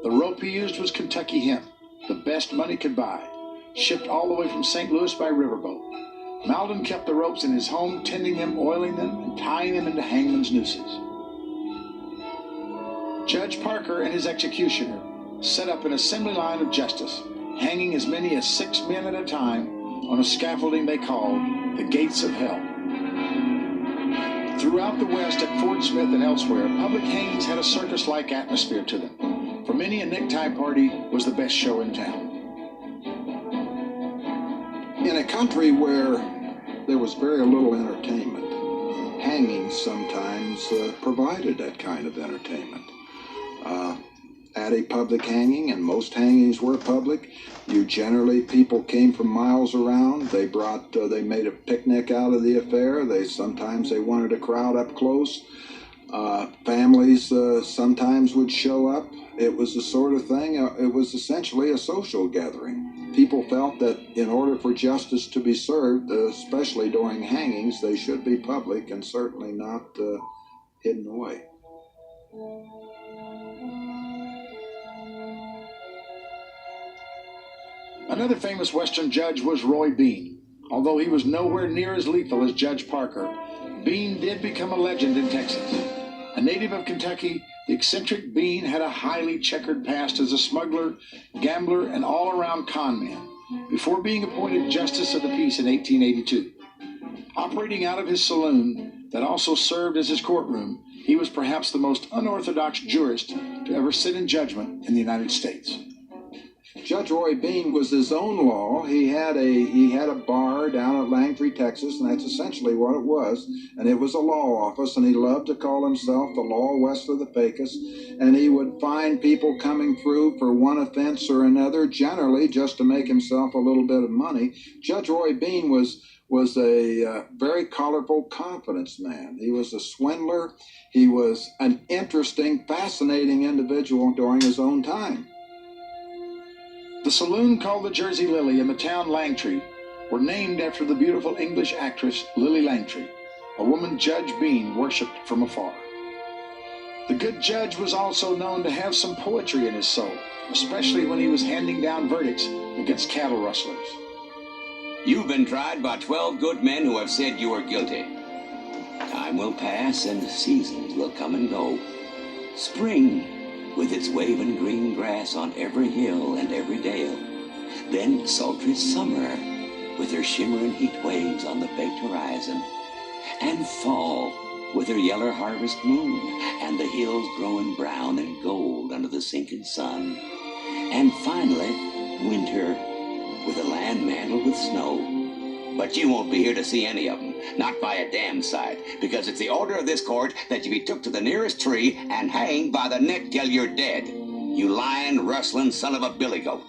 The rope he used was Kentucky hemp, the best money could buy, shipped all the way from St. Louis by riverboat. Malden kept the ropes in his home, tending them, oiling them, and tying them into hangman's nooses. Judge Parker and his executioner set up an assembly line of justice, hanging as many as 6 men at a time on a scaffolding they called the Gates of Hell. Throughout the West, at Fort Smith and elsewhere, public hangings had a circus-like atmosphere to them. For many, a necktie party was the best show in town. In a country where there was very little entertainment, hangings sometimes provided that kind of entertainment. At a public hanging, and most hangings were public, people came from miles around. They made a picnic out of the affair. Sometimes they wanted a crowd up close. Families sometimes would show up. It was the sort of thing, it was essentially a social gathering. People felt that in order for justice to be served, especially during hangings, they should be public and certainly not hidden away. Another famous Western judge was Roy Bean. Although he was nowhere near as lethal as Judge Parker, Bean did become a legend in Texas. A native of Kentucky, the eccentric Bean had a highly checkered past as a smuggler, gambler, and all-around con man before being appointed Justice of the Peace in 1882. Operating out of his saloon that also served as his courtroom, he was perhaps the most unorthodox jurist to ever sit in judgment in the United States. Judge Roy Bean was his own law. He had a bar down at Langtry, Texas, and that's essentially what it was. And it was a law office, and he loved to call himself the law west of the Pecos. And he would find people coming through for one offense or another, generally just to make himself a little bit of money. Judge Roy Bean was a very colorful confidence man. He was a swindler. He was an interesting, fascinating individual during his own time. The saloon called the Jersey Lily and the town Langtry were named after the beautiful English actress Lily Langtry, a woman Judge Bean worshipped from afar. The good judge was also known to have some poetry in his soul, especially when he was handing down verdicts against cattle rustlers. You've been tried by 12 good men who have said you are guilty. Time will pass and seasons will come and go. Spring, with its waving green grass on every hill and every dale. Then sultry summer, with her shimmering heat waves on the baked horizon. And fall, with her yeller harvest moon, and the hills growing brown and gold under the sinking sun. And finally, winter, with a land mantled with snow. But you won't be here to see any of them, not by a damn sight, because it's the order of this court that you be took to the nearest tree and hanged by the neck till you're dead. You lying, rustling son of a billy goat.